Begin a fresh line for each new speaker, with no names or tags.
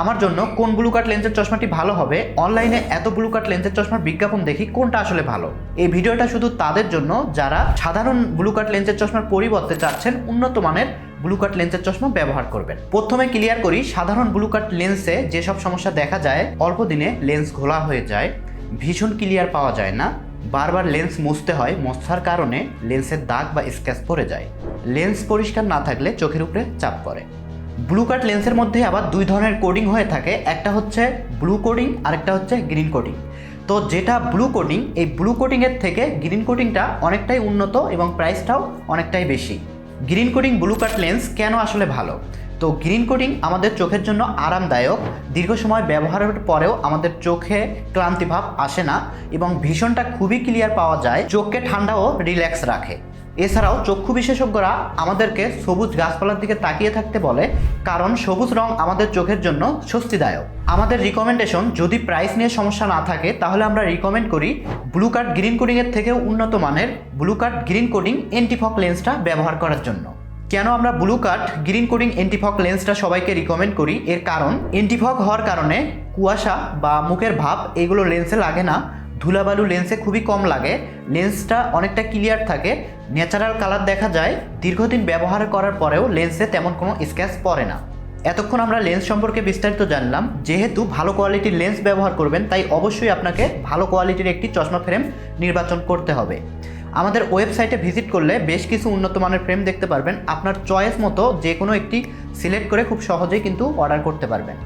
আমার জন্য কোন ব্লু কাট লেন্সের চশমাটি ভালো হবে, অনলাইনে এত ব্লু কাট লেন্সের চশমার বিজ্ঞাপন দেখি, কোনটা আসলে ভালো। এই ভিডিওটা শুধু তাদের জন্য যারা সাধারণ ব্লু কাট লেন্সের চশমার পরিবর্তে চাচ্ছেন উন্নত মানের ব্লু কাট লেন্সের চশমা ব্যবহার করবেন। প্রথমে ক্লিয়ার করি, সাধারণ ব্লু কাট লেন্সে যেসব সমস্যা দেখা যায়, অল্প দিনে লেন্স ঘোলা হয়ে যায়, ভীষণ ক্লিয়ার পাওয়া যায় না, বারবার লেন্স মুছতে হয়, মশার কারণে লেন্সের দাগ বা স্ক্র্যাচ পড়ে যায়, লেন্স পরিষ্কার না থাকলে চোখের উপরে চাপ পড়ে। ব্লু কাট লেন্সের মধ্যে আবার দুই ধরনের কোডিং হয়ে থাকে, একটা হচ্ছে ব্লু কোডিং আর একটা হচ্ছে গ্রিন কোডিং। তো যেটা ব্লু কোডিং, এই ব্লু কোডিংয়ের থেকে গ্রিন কোডিংটা অনেকটাই উন্নত এবং প্রাইসটাও অনেকটাই বেশি। গ্রিন কোডিং ব্লু কাট লেন্স কেন আসলে ভালো? তো গ্রিন কোডিং আমাদের চোখের জন্য আরামদায়ক, দীর্ঘ সময় ব্যবহারের পরেও আমাদের চোখে ক্লান্তিভাব আসে না এবং ভিশনটা খুবই ক্লিয়ার পাওয়া যায়, চোখকে ঠান্ডা ও রিল্যাক্স রাখে। এছাড়াও চক্ষু বিশেষজ্ঞরা আমাদেরকে সবুজ গাছপালার দিকে তাকিয়ে থাকতে বলে, কারণ সবুজ রং আমাদের চোখের জন্য স্বস্তিদায়ক। আমাদের রিকমেন্ডেশন, যদি প্রাইস নিয়ে সমস্যা না থাকে তাহলে আমরা রিকমেন্ড করি ব্লু কাট গ্রিন কোডিংয়ের থেকেও উন্নত মানের ব্লু কাট গ্রিন কোডিং এন্টিফক লেন্সটা ব্যবহার করার জন্য। কেন আমরা ব্লু কাট গ্রিন কোডিং এন্টিফক লেন্সটা সবাইকে রিকমেন্ড করি? এর কারণ, এন্টিফক হওয়ার কারণে কুয়াশা বা মুখের ভাব এগুলো লেন্সে লাগে না, ধুলাবালু লেন্সে খুবই কম লাগে, লেন্সটা অনেকটা ক্লিয়ার থাকে, ন্যাচারাল কালার দেখা যায়, দীর্ঘদিন ব্যবহার করার পরেও লেন্সে তেমন কোনো স্ক্র্যাচ পড়ে না। এতক্ষণ আমরা লেন্স সম্পর্কে বিস্তারিত জানলাম। যেহেতু ভালো কোয়ালিটির লেন্স ব্যবহার করবেন, তাই অবশ্যই আপনাকে ভালো কোয়ালিটির একটি চশমা ফ্রেম নির্বাচন করতে হবে। আমাদের ওয়েবসাইটে ভিজিট করলে বেশ কিছু উন্নত মানের ফ্রেম দেখতে পারবেন, আপনার চয়েস মতো যে কোনো একটি সিলেক্ট করে খুব সহজেই কিন্তু অর্ডার করতে পারবেন।